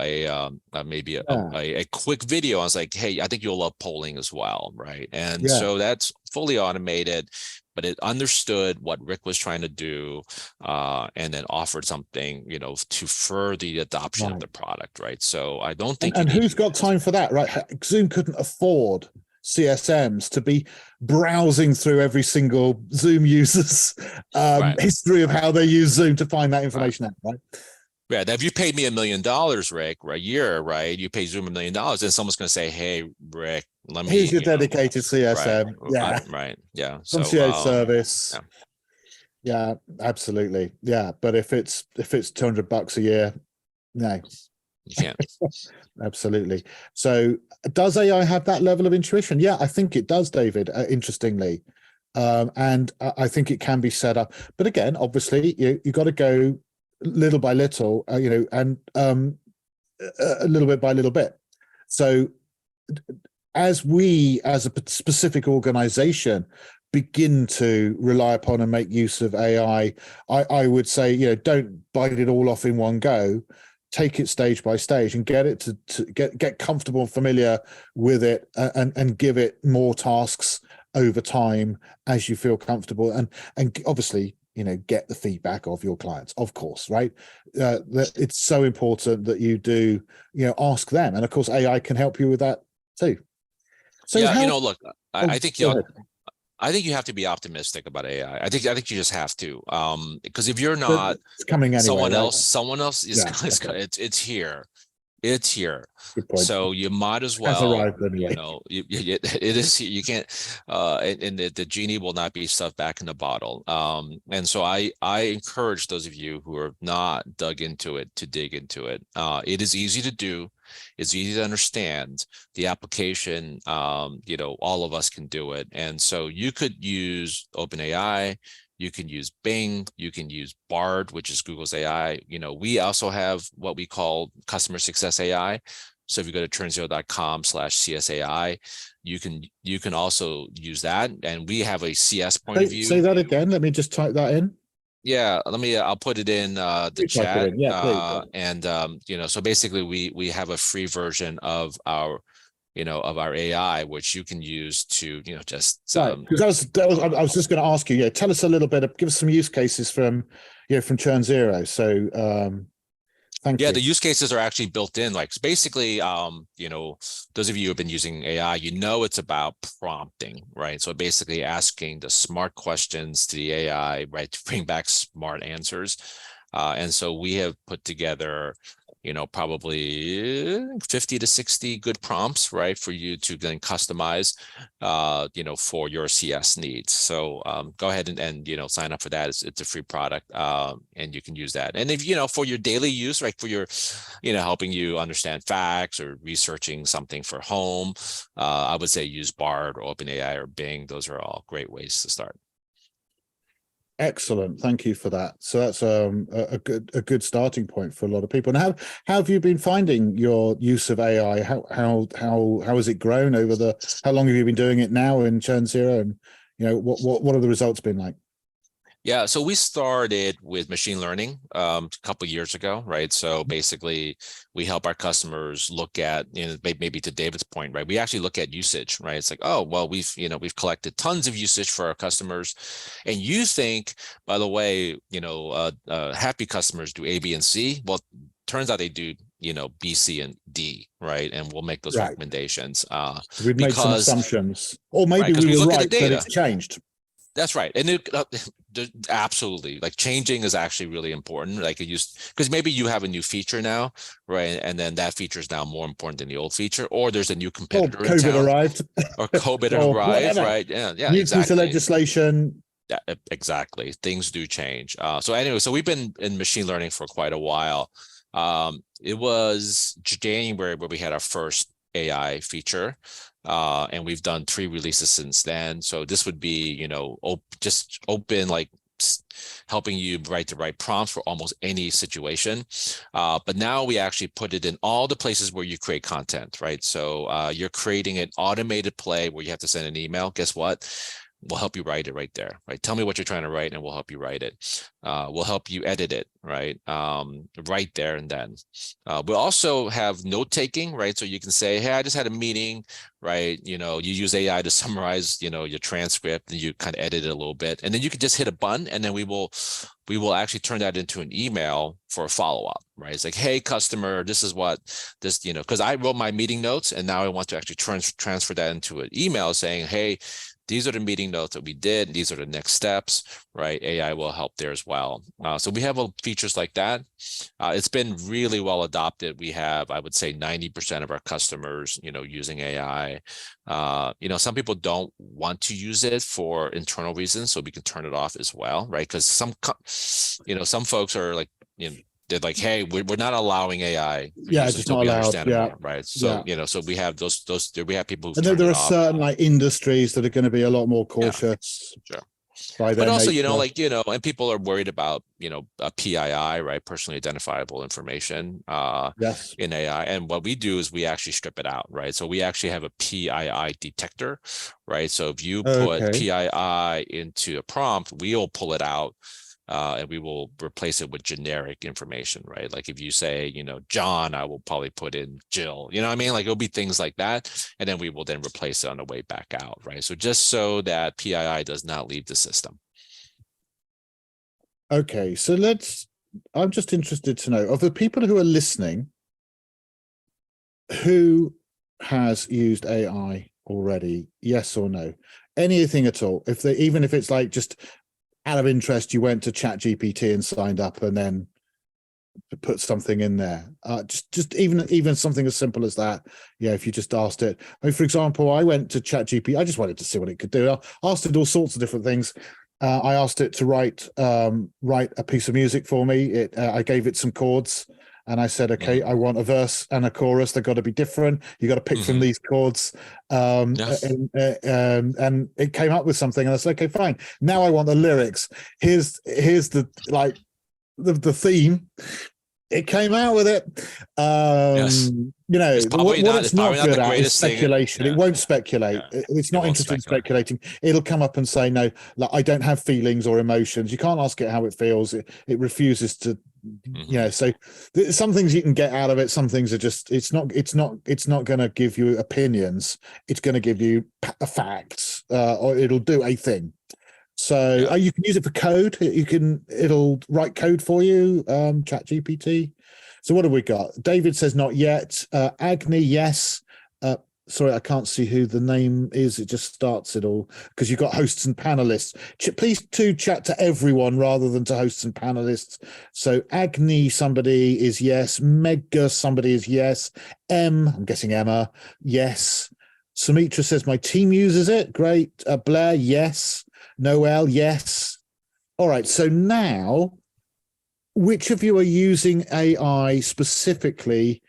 maybe a quick video. I was like, hey, I think you'll love polling as well, right? And so that's fully automated, but it understood what Rick was trying to do, and then offered something, to further the adoption of the product, right? So I don't think. And who's got time for that, right? Zoom couldn't afford CSMs to be browsing through every single Zoom user's history of how they use Zoom to find that information out, right? Yeah, if you paid me $1 million, Rick, a year, right? You pay Zoom $1 million, then someone's going to say, "Hey, Rick, let Here's me, your dedicated right, CSM. Yeah. right, yeah." So, Concierge service. yeah, Yeah, absolutely. Yeah. But if it's $200 a year, no, you can't. absolutely. So does AI have that level of intuition? Yeah, I think it does, David, interestingly. And I think it can be set up. But again, obviously, you got to go little by little, and a little bit by little bit. So as we, as a specific organization, begin to rely upon and make use of AI, I would say, don't bite it all off in one go. Take it stage by stage and get it to get comfortable and familiar with it, and give it more tasks over time as you feel comfortable, and obviously, get the feedback of your clients, of course, right? It's so important that you do, ask them, and of course AI can help you with that too. So Yeah, how? look, Oh, I think go ahead. I think you have to be optimistic about AI. I think you just have to, because if you're But not, it's coming anyway, right? someone else is, Yeah, okay. it's here. It's here. Good point. So you might as Has well, arrived anyway. it is, you can't, and the genie will not be stuffed back in the bottle. And so I encourage those of you who are not dug into it to dig into it. It is easy to do. It's easy to understand the application. All of us can do it. And so you could use OpenAI. You can use Bing, you can use Bard, which is Google's AI. We also have what we call customer success AI. So if you go to ChurnZero.com/CSAI, you can also use that. And we have a CS point of Say view. that again. Let me just type that in. Yeah, I'll put it in the You type it chat. in. Yeah, please. And so basically we have a free version of our AI, which you can use to, just Right, because I was just going to ask you. Yeah, tell us a little bit. Give us some use cases from ChurnZero. So thank yeah, you. the use cases are actually built in. Like basically, those of you who have been using AI, it's about prompting, right? So basically asking the smart questions to the AI, right, to bring back smart answers. And so we have put together, probably 50 to 60 good prompts, right, for you to then customize, for your CS needs. So go ahead and sign up for that. It's a free product, and you can use that. And if, for your daily use, right, for your, helping you understand facts or researching something for home, I would say use Bard or OpenAI or Bing. Those are all great ways to start. Excellent, thank you for that. So that's a good starting point for a lot of people. And how have you been finding your use of AI? How has it grown over how long have you been doing it now in ChurnZero? And what have the results been like? Yeah, so we started with machine learning a couple of years ago, right? So basically, we help our customers look at, maybe to David's point, right? We actually look at usage, right? It's like, oh, well, we've collected tons of usage for our customers, and you think, by the way, happy customers do A, B, and C. Well, turns out they do, B, C, and D, right? And we'll make those recommendations. So we've made some assumptions, or maybe right, we were look right, at the data. but it's changed. That's right. And absolutely, like, changing is actually really important. Like, because maybe you have a new feature now, right? And then that feature is now more important than the old feature, or there's a new competitor in town, arrived, or COVID or arrived, whatever. right? Yeah, New exactly. piece of legislation. Yeah, exactly. Things do change. So anyway, so we've been in machine learning for quite a while. It was January where we had our first AI feature. And we've done 3 releases since then. So this would be, just open, like helping you write the right prompts for almost any situation. But now we actually put it in all the places where you create content, right? So you're creating an automated play where you have to send an email. Guess what? We'll help you write it right there, right? Tell me what you're trying to write and we'll help you write it. We'll help you edit it, right? Right there and then. We'll also have note-taking, right? So you can say, hey, I just had a meeting, right? You use AI to summarize, your transcript, and you kind of edit it a little bit. And then you can just hit a button, and then we will actually turn that into an email for a follow-up, right? It's like, hey, customer, this is what this, because I wrote my meeting notes, and now I want to actually transfer that into an email saying, hey, these are the meeting notes that we did. These are the next steps, right? AI will help there as well. So we have features like that. It's been really well adopted. We have, I would say, 90% of our customers, using AI. Some people don't want to use it for internal reasons, so we can turn it off as well, right? Because some folks are like, they're like, hey, we're not allowing AI for Yeah, use it's just until not we allowed. understand it Yeah. more, right? So, Yeah. so we have we have people who've And then turned there it are off. certain like industries that are going to be a lot more Yeah, cautious sure. by But their also, nature. and people are worried about, a PII, right? Personally identifiable information Yes. in AI. And what we do is we actually strip it out, right? So we actually have a PII detector, right? So if you put Okay. PII into a prompt, we'll pull it out. And we will replace it with generic information, right? Like if you say, John, I will probably put in Jill, you know what I mean? Like it'll be things like that. And then we will then replace it on the way back out, right? So just so that PII does not leave the system. Okay. So I'm just interested to know, of the people who are listening, who has used AI already? Yes or no? Anything at all? Even if it's like just out of interest, you went to ChatGPT and signed up and then put something in there. Just even something as simple as that. Yeah, if you just asked it. I mean, for example, I went to ChatGPT. I just wanted to see what it could do. I asked it all sorts of different things. I asked it to write a piece of music for me. I gave it some chords. And I said, okay, I want a verse and a chorus. They've got to be different. You got to pick from these chords. And it came up with something. And I said, okay, fine. Now I want the lyrics. Here's the the theme. It came out with it. Yes. It's What it's not good at is speculation. It won't speculate. It's not interested in speculating. It'll come up and say, no, like, I don't have feelings or emotions. You can't ask it how it feels. It refuses to, so some things you can get out of it. Some things are just, it's not going to give you opinions. It's going to give you facts, or it'll do a thing. So you can use it for code. It'll write code for you, ChatGPT. So what have we got? David says not yet. Agni, yes. Sorry, I can't see who the name is. It just starts it all because you've got hosts and panelists. Please do chat to everyone rather than to hosts and panelists. So Agni, somebody is yes. Mega, somebody is yes. I'm guessing Emma, yes. Sumitra says my team uses it. Great. Blair, yes. Noel, yes. All right. So now, which of you are using AI specifically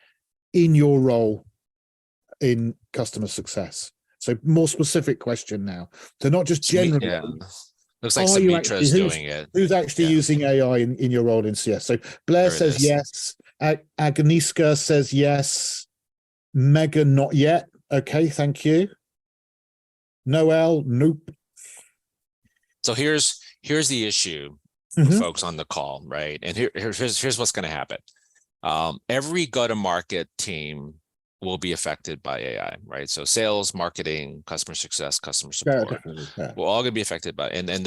in your role in customer success? So more specific question now. So not just generally. Yeah. Looks like Sumitra is doing it. Who's actually using AI in your role in CS? So Blair says yes. Agnieszka says yes. Megan, not yet. Okay, thank you. Noel, nope. So here's the issue for folks on the call, right? And here's what's going to happen. Every go-to-market team will be affected by AI, right? So sales, marketing, customer success, customer support, we're all going to be affected by it. And in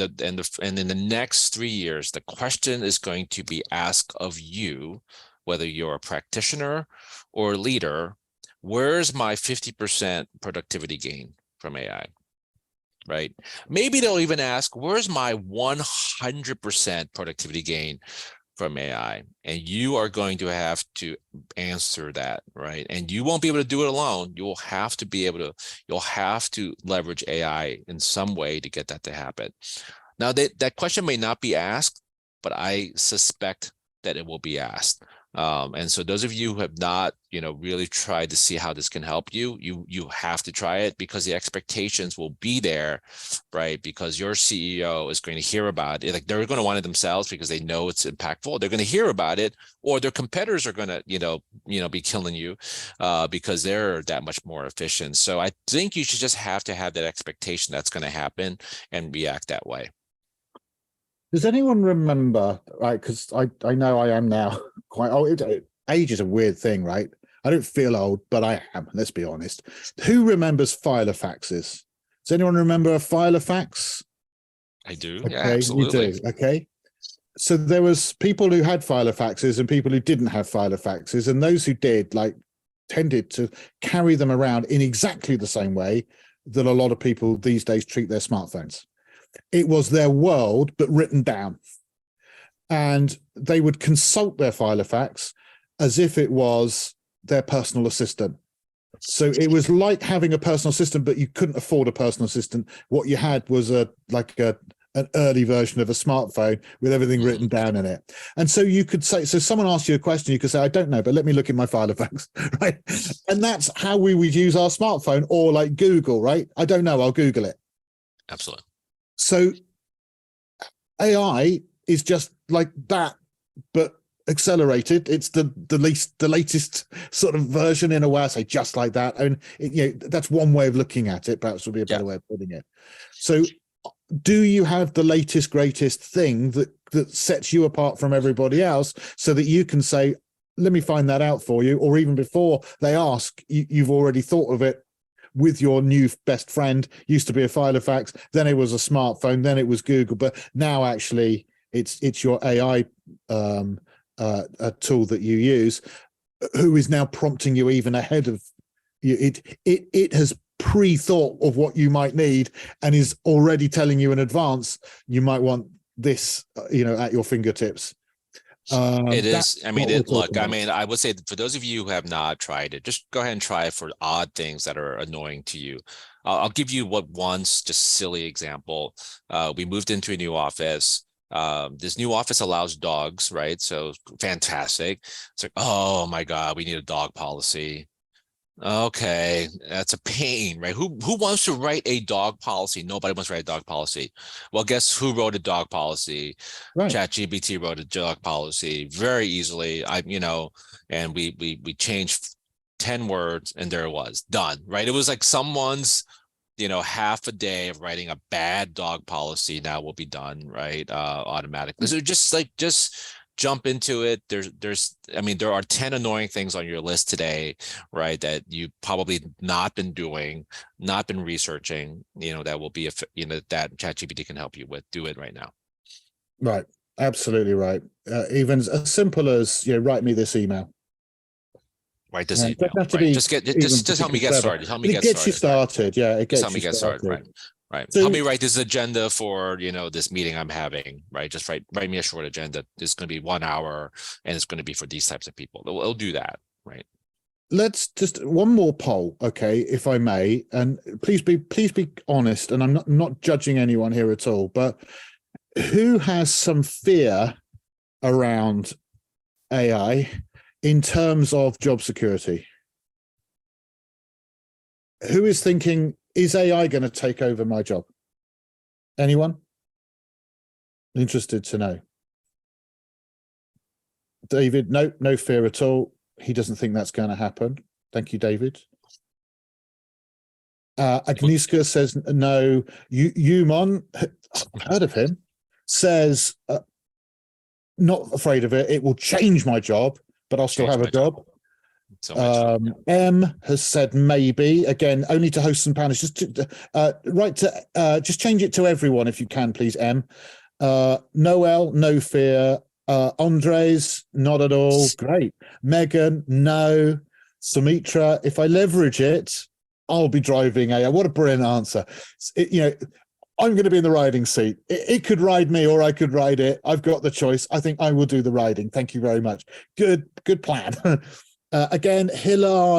the next 3 years, the question is going to be asked of you, whether you're a practitioner or a leader, where's my 50% productivity gain from AI? Right? Maybe they'll even ask, where's my 100% productivity gain from AI? And you are going to have to answer that, right? And you won't be able to do it alone. You'll have to leverage AI in some way to get that to happen. Now, that question may not be asked, but I suspect that it will be asked. And so those of you who have not, really tried to see how this can help you, you have to try it because the expectations will be there, right? Because your CEO is going to hear about it. Like they're going to want it themselves because they know it's impactful. They're going to hear about it, or their competitors are going to, be killing you because they're that much more efficient. So I think you should just have to have that expectation that's going to happen and react that way. Does anyone remember, right? Because I know I am now quite old. Age is a weird thing, right? I don't feel old, but I am. Let's be honest. Who remembers filofaxes? Does anyone remember a filofax? I do. Okay, yeah, absolutely. You do. Okay. So there was people who had filofaxes and people who didn't have filofaxes, and those who did, tended to carry them around in exactly the same way that a lot of people these days treat their smartphones. It was their world, but written down. And they would consult their Filofax as if it was their personal assistant. So it was like having a personal assistant, but you couldn't afford a personal assistant. What you had was an early version of a smartphone with everything written down in it. And so you could say, so someone asks you a question, you could say, I don't know, but let me look in my Filofax, right? And that's how we would use our smartphone, or like Google, right? I don't know, I'll Google it. Absolutely. So AI is just like that, but accelerated. It's the latest sort of version, in a way. I say just like that. And that's one way of looking at it. Perhaps would be a better way of putting it. So do you have the latest, greatest thing that sets you apart from everybody else, so that you can say, let me find that out for you? Or even before they ask, you've already thought of it with your new best friend. Used to be a Filofax, then it was a smartphone, then it was Google, but now actually it's your AI a tool that you use, who is now prompting you even ahead of you. It has pre-thought of what you might need and is already telling you in advance you might want this, at your fingertips. It is. I mean, look, I mean, I would say for those of you who have not tried it, just go ahead and try it for odd things that are annoying to you. I'll give you just silly example. We moved into a new office. This new office allows dogs, right? So fantastic. It's like, oh my God, we need a dog policy. Okay, that's a pain, right? Who wants to write a dog policy? Nobody wants to write a dog policy. Well, guess who wrote a dog policy? Right. ChatGPT wrote a dog policy very easily. And we changed 10 words and there it was, done, right? It was like someone's half a day of writing a bad dog policy now will be done, right? Automatically. So just jump into it. There are 10 annoying things on your list today, right? That you probably not been doing, not been researching, that will be, that ChatGPT can help you with. Do it right now. Right. Absolutely right. Even as simple as, write me this email. Right, this email. Right. Just help me get started. Help me get started. It gets you started. Yeah, it gets you started. Right. Right. So, help me write this agenda for this meeting I'm having. Right. Just write me a short agenda. It's going to be 1 hour, and it's going to be for these types of people. It'll do that. Right. Let's just one more poll, okay, if I may, and please be honest. And I'm not judging anyone here at all, but who has some fear around AI in terms of job security? Who is thinking, is AI going to take over my job? Anyone? Interested to know. David, no fear at all. He doesn't think that's going to happen. Thank you, David. Agnieszka says no. You Mon, I've heard of him, says not afraid of it. It will change my job, but I'll still have a job. M has said maybe, again, only to hosts and panelists. Just change it to everyone if you can, please, M. Noel, no fear. Andres, not at all. Great. Megan, no. Sumitra, if I leverage it, I'll be driving AI. What a brilliant answer. I'm going to be in the riding seat. It could ride me or I could ride it. I've got the choice. I think I will do the riding. Thank you very much. Good plan. Again,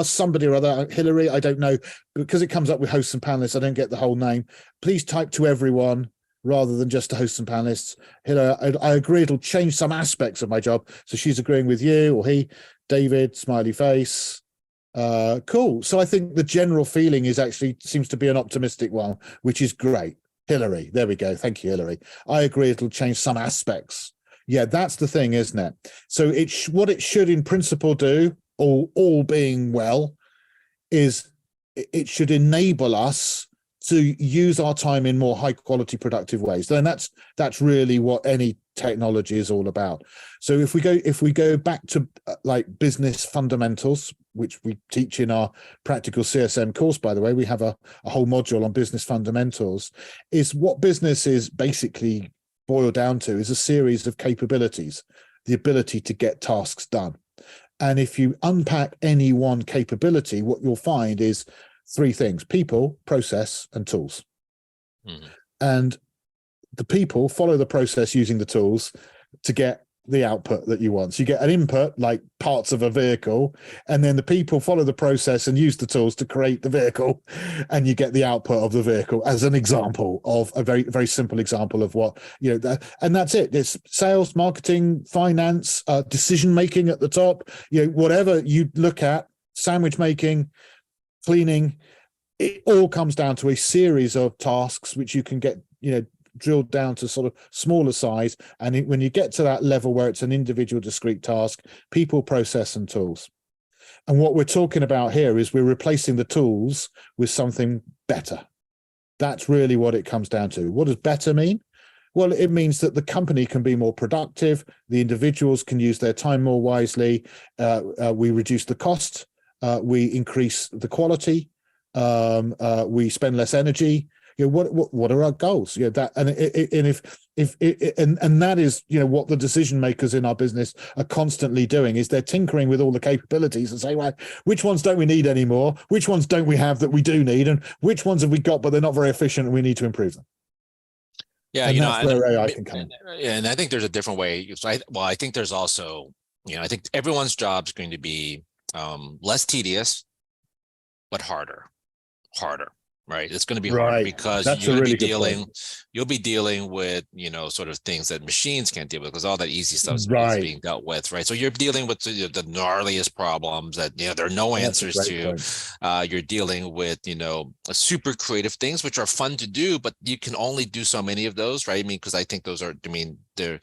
somebody or other, Hillary, I don't know, because it comes up with hosts and panelists, I don't get the whole name. Please type to everyone rather than just to hosts and panelists. Hillary, I agree it'll change some aspects of my job. So she's agreeing with you, or he. David, smiley face. Cool. So I think the general feeling seems to be an optimistic one, which is great. Hillary, there we go. Thank you, Hillary. I agree it'll change some aspects. Yeah, that's the thing, isn't it? So what it should in principle do, all being well, is it should enable us to use our time in more high quality productive ways. Then that's really what any technology is all about. So if we go back to like business fundamentals, which we teach in our practical CSM course, by the way, we have a whole module on business fundamentals, is what business is basically boiled down to is a series of capabilities, the ability to get tasks done. And if you unpack any one capability, what you'll find is three things: people, process, and tools. Mhm. And the people follow the process using the tools to get the output that you want. So you get an input like parts of a vehicle, and then the people follow the process and use the tools to create the vehicle, and you get the output of the vehicle, as an example of a very, very simple example of what, and that's it. It's sales, marketing, finance, decision making at the top, whatever you look at, sandwich making, cleaning, it all comes down to a series of tasks which you can get, drilled down to sort of smaller size. And when you get to that level where it's an individual discrete task, people, process, and tools. And what we're talking about here is we're replacing the tools with something better. That's really what it comes down to. What does better mean? Well, it means that the company can be more productive. The individuals can use their time more wisely. We reduce the cost. We increase the quality. We spend less energy. What are our goals? That, and that is what the decision makers in our business are constantly doing, is they're tinkering with all the capabilities and saying, well, which ones don't we need anymore? Which ones don't we have that we do need? And which ones have we got but they're not very efficient and we need to improve them? Yeah, and that's where AI can come in. And I think there's a different way. So I think there's also, I think everyone's job is going to be less tedious, but harder. Right? It's going to be harder because you'll be dealing with, sort of things that machines can't deal with, because all that easy stuff is being dealt with, right? So you're dealing with the gnarliest problems that, there are no answers to. You're dealing with, super creative things, which are fun to do, but you can only do so many of those, right? Because I think those are, they're,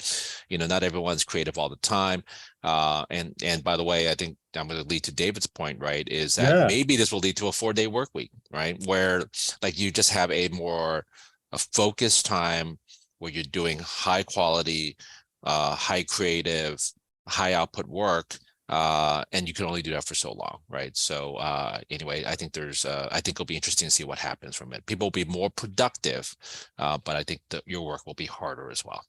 not everyone's creative all the time. And by the way, I think I'm going to lead to David's point, right? Is that maybe this will lead to a 4-day work week, right? Where like you just have a focused time where you're doing high quality, high creative, high output work. And you can only do that for so long, right? So anyway, I think I think it'll be interesting to see what happens from it. People will be more productive, but I think that your work will be harder as well.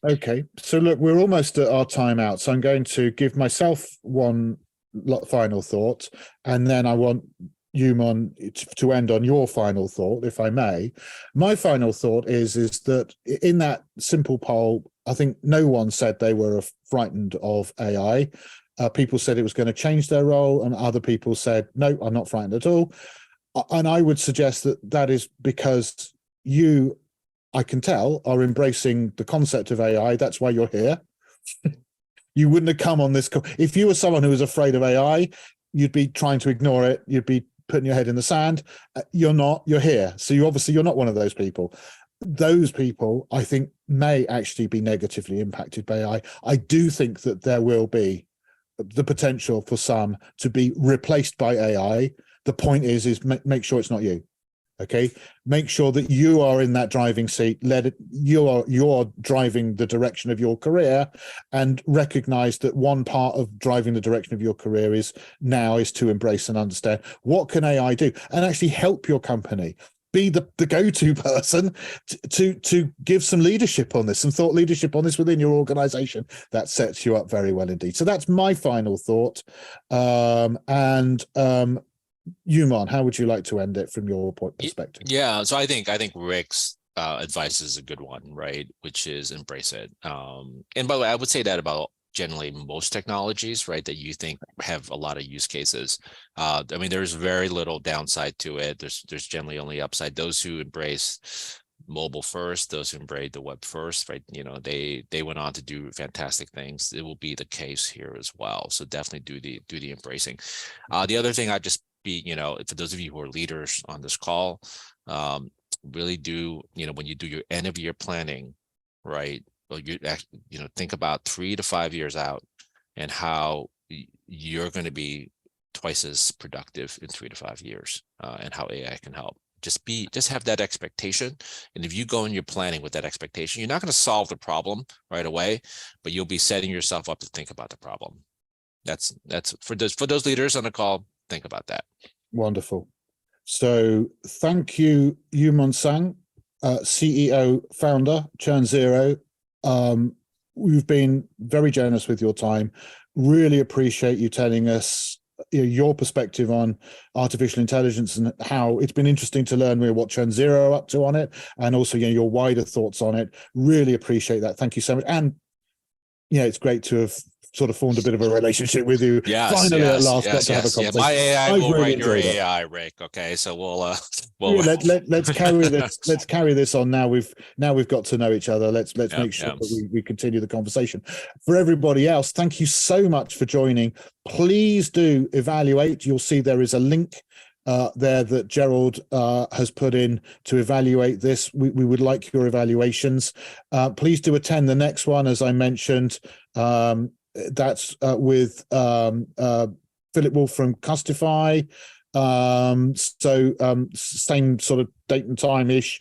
Okay, so look, we're almost at our time out, so I'm going to give myself one final thought, and then I want you, Mon, to end on your final thought, if I may. My final thought is that in that simple poll, I think no one said they were frightened of AI. People said it was going to change their role, and other people said, no, I'm not frightened at all. And I would suggest that is because you, I can tell, are embracing the concept of AI. That's why you're here. You wouldn't have come on this call. If you were someone who was afraid of AI, you'd be trying to ignore it. You'd be putting your head in the sand. You're not. You're here. So you're not one of those people. Those people, I think, may actually be negatively impacted by AI. I do think that there will be the potential for some to be replaced by AI. The point is make sure it's not you. Okay, make sure that you are in that driving seat. You're driving the direction of your career, and recognize that one part of driving the direction of your career is to embrace and understand what can AI do, and actually help your company. Be the go-to person to give some leadership on this, some thought leadership on this within your organization. That sets you up very well indeed. So that's my final thought. You, Mon, how would you like to end it from your perspective? Yeah, so I think Rick's advice is a good one, right? Which is embrace it. And by the way, I would say that about generally most technologies, right, that you think have a lot of use cases. There's very little downside to it. There's generally only upside. Those who embrace mobile first, those who embrace the web first, right, they went on to do fantastic things. It will be the case here as well. So definitely do the embracing. The other thing I'd just be, for those of you who are leaders on this call, really do, when you do your end of year planning, right, well, you actually, think about 3 to 5 years out and how you're going to be twice as productive in 3 to 5 years, and how AI can help. Just have that expectation. And if you go in your planning with that expectation, you're not going to solve the problem right away, but you'll be setting yourself up to think about the problem. That's for those leaders on the call. Think about that. Wonderful. So thank you, You Mon Tsang, CEO, founder, ChurnZero. You've been very generous with your time. Really appreciate you telling us your perspective on artificial intelligence and how it's been interesting to learn what ChurnZero are up to on it, and also your wider thoughts on it. Really appreciate that. Thank you so much. And it's great to have sort of formed a bit of a relationship with you. Yes, Finally, yes, at last, yes, got to have a yes. Yeah, conversation. my AI I've will really write your enjoyed it. AI, Rick. Okay, so we'll let's carry this. Let's carry this on. Now we've got to know each other. Let's make sure that we continue the conversation. For everybody else, thank you so much for joining. Please do evaluate. You'll see there is a link there that Gerald has put in to evaluate this. We would like your evaluations. Please do attend the next one, as I mentioned. That's with Philip Wolf from Custify. Same sort of date and time ish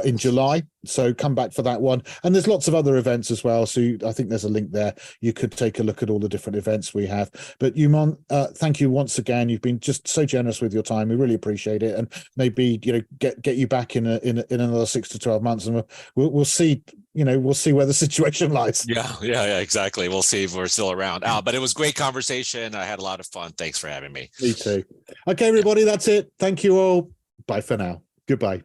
in July. So come back for that one. And there's lots of other events as well. So I think there's a link there. You could take a look at all the different events we have. But You Mon, thank you once again. You've been just so generous with your time. We really appreciate it. And maybe get you back in another 6 to 12 months, and we'll see. We'll see where the situation lies. Yeah, exactly. We'll see if we're still around. But it was great conversation. I had a lot of fun. Thanks for having me. Me too. Okay, everybody, that's it. Thank you all. Bye for now. Goodbye.